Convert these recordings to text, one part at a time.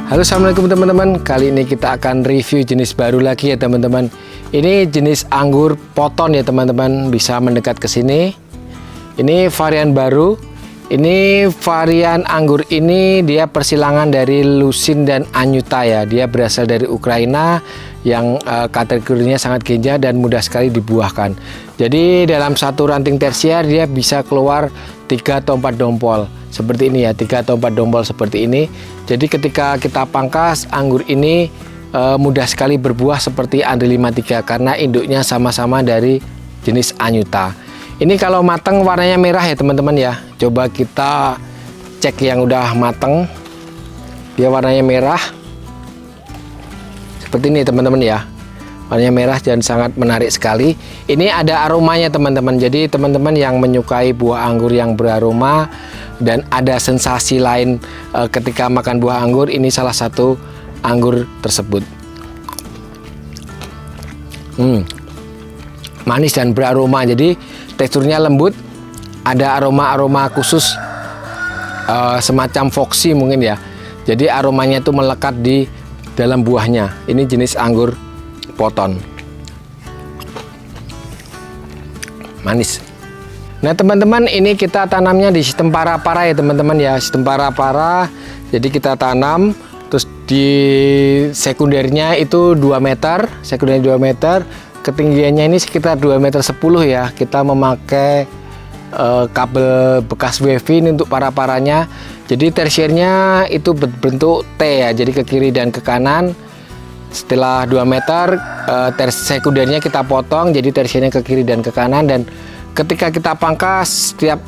Halo, assalamualaikum teman-teman. Kali ini kita akan review jenis baru lagi ya teman-teman. Ini jenis anggur poton ya teman-teman. Bisa mendekat ke sini. Ini varian baru. Ini varian anggur ini dia persilangan dari Lusin dan Anyuta ya. Dia berasal dari Ukraina yang kategorinya sangat genja dan mudah sekali dibuahkan. Jadi dalam satu ranting tersier dia bisa keluar 3 atau 4 dompol. Seperti ini ya, 3 atau 4 dompol seperti ini. Jadi ketika kita pangkas, anggur ini mudah sekali berbuah seperti Andri 53 karena induknya sama-sama dari jenis Anyuta. Ini kalau matang warnanya merah ya teman-teman ya. Coba kita cek yang udah matang. Dia warnanya merah. Seperti ini teman-teman ya. Warnanya merah dan sangat menarik sekali. Ini ada aromanya teman-teman. Jadi teman-teman yang menyukai buah anggur yang beraroma dan ada sensasi lain ketika makan buah anggur, ini salah satu anggur tersebut. Manis dan beraroma. Jadi teksturnya lembut, ada aroma-aroma khusus semacam foxy mungkin ya. Jadi aromanya itu melekat di dalam buahnya. Ini jenis anggur poton. Manis. Nah teman-teman, ini kita tanamnya di sistem para-para ya teman-teman ya. Sistem para-para. Jadi kita tanam, terus di sekundernya itu 2 meter, sekundernya 2 meter. Ketinggiannya ini sekitar 2,10 meter ya. Kita memakai kabel bekas WiFi ini untuk para-paranya. Jadi tersiernya itu berbentuk T ya, jadi ke kiri dan ke kanan. Setelah 2 meter sekundernya kita potong, jadi tersiernya ke kiri dan ke kanan. Dan ketika kita pangkas, setiap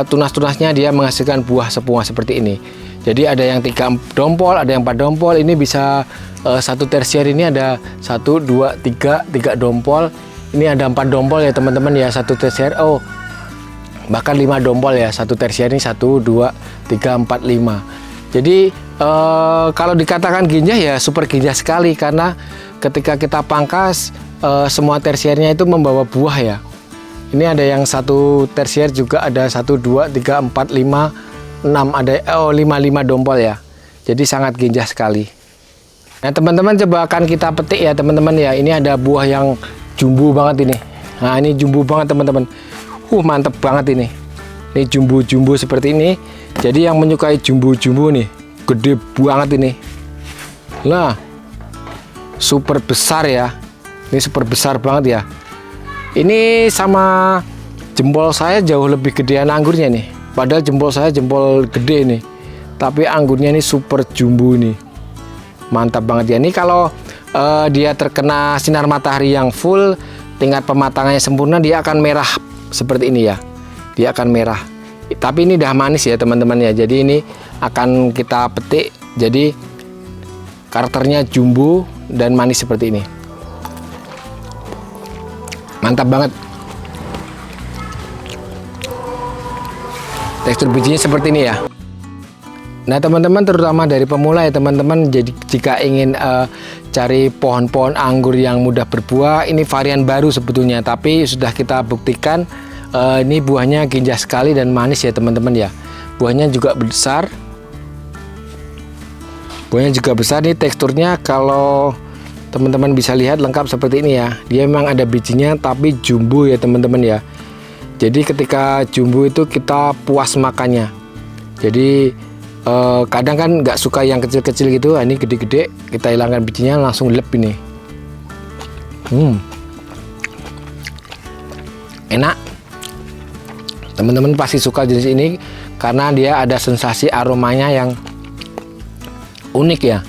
tunas-tunasnya dia menghasilkan buah semua seperti ini. Jadi ada yang 3 dompol, ada yang 4 dompol. Ini bisa satu tersier ini ada 1, 2, 3 dompol. Ini ada 4 dompol ya teman-teman ya, satu tersier. Oh, bahkan 5 dompol ya, satu tersier ini 1, 2, 3, 4, 5. Jadi kalau dikatakan genjah ya super genjah sekali karena ketika kita pangkas semua tersiernya itu membawa buah ya. Ini ada yang satu tersier juga ada 1, 2, 3, 4, 5, 6 ada 5 dompol ya. Jadi sangat genjah sekali. Nah teman-teman, coba akan kita petik ya teman-teman ya. Ini ada buah yang jumbo banget ini. Nah ini jumbo banget teman-teman. Mantep banget ini. Ini jumbo-jumbo seperti ini. Jadi yang menyukai jumbo-jumbo nih, gede banget ini. Nah, super besar ya. Ini super besar banget ya. Ini sama jempol saya jauh lebih gedean anggurnya nih. Padahal jempol saya jempol gede nih. Tapi anggurnya ini super jumbo nih. Mantap banget ya. Ini kalau dia terkena sinar matahari yang full, tingkat pematangannya sempurna, dia akan merah seperti ini ya. Dia akan merah. Tapi ini udah manis ya teman-teman ya. Jadi ini akan kita petik. Jadi karakternya jumbo dan manis seperti ini. Mantap banget. Tekstur bijinya seperti ini ya. Nah teman-teman, terutama dari pemula ya teman-teman, jadi jika ingin cari pohon-pohon anggur yang mudah berbuah, ini varian baru sebetulnya, tapi sudah kita buktikan ini buahnya genjah sekali dan manis ya teman-teman ya. Buahnya juga besar. Buahnya juga besar nih. Teksturnya kalau teman-teman bisa lihat lengkap seperti ini ya. Dia memang ada bijinya tapi jumbo ya teman-teman ya. Jadi ketika jumbo itu kita puas makannya. Jadi kadang kan nggak suka yang kecil-kecil gitu. Ini gede-gede, kita hilangkan bijinya langsung lep ini. Enak. Teman-teman pasti suka jenis ini karena dia ada sensasi aromanya yang unik ya.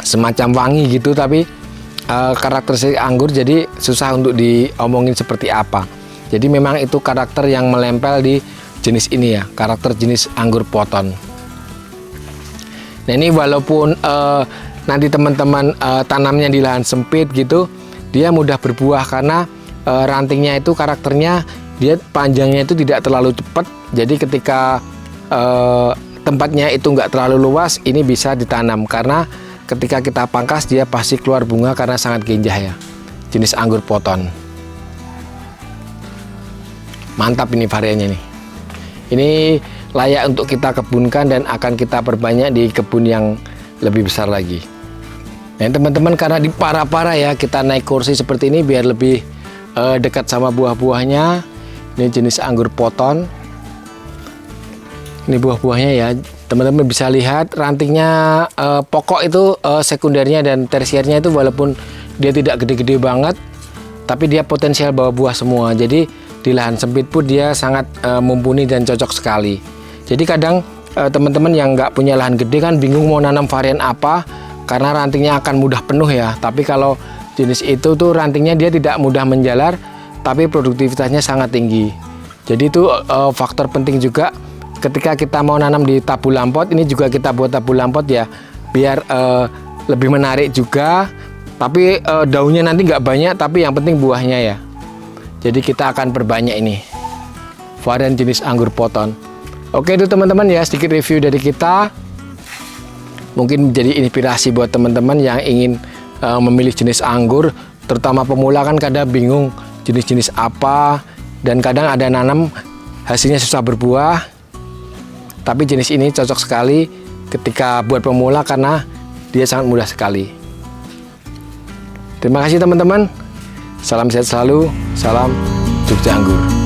Semacam wangi gitu, tapi karakteristik anggur jadi susah untuk diomongin seperti apa. Jadi memang itu karakter yang menempel di jenis ini ya, karakter jenis anggur poton. Nah ini walaupun nanti teman-teman tanamnya di lahan sempit gitu, dia mudah berbuah karena rantingnya itu karakternya dia panjangnya itu tidak terlalu cepat. Jadi ketika tempatnya itu nggak terlalu luas, ini bisa ditanam karena ketika kita pangkas dia pasti keluar bunga karena sangat genjah ya. Jenis anggur poton. Mantap ini variannya nih. Ini layak untuk kita kebunkan dan akan kita perbanyak di kebun yang lebih besar lagi. Nah teman-teman, karena di para-para ya, kita naik kursi seperti ini biar lebih dekat sama buah-buahnya. Ini jenis anggur poton. Ini buah-buahnya ya, teman-teman bisa lihat rantingnya, pokok itu sekundernya dan tersiernya itu walaupun dia tidak gede-gede banget, tapi dia potensial bawa buah semua. Jadi di lahan sempit pun dia sangat mumpuni dan cocok sekali. Jadi kadang teman-teman yang nggak punya lahan gede kan bingung mau nanam varian apa, karena rantingnya akan mudah penuh ya. Tapi kalau jenis itu tuh rantingnya dia tidak mudah menjalar, tapi produktivitasnya sangat tinggi. Jadi itu faktor penting juga ketika kita mau nanam di tabu lampot. Ini juga kita buat tabu lampot ya, biar lebih menarik juga. Tapi daunnya nanti nggak banyak, tapi yang penting buahnya ya. Jadi kita akan perbanyak ini varian jenis anggur poton. Oke itu teman-teman ya, sedikit review dari kita. Mungkin menjadi inspirasi buat teman-teman yang ingin memilih jenis anggur, terutama pemula kan kadang bingung jenis-jenis apa, dan kadang ada nanam hasilnya susah berbuah. Tapi jenis ini cocok sekali ketika buat pemula karena dia sangat mudah sekali. Terima kasih teman-teman. Salam sehat selalu. Salam Jogja Anggur.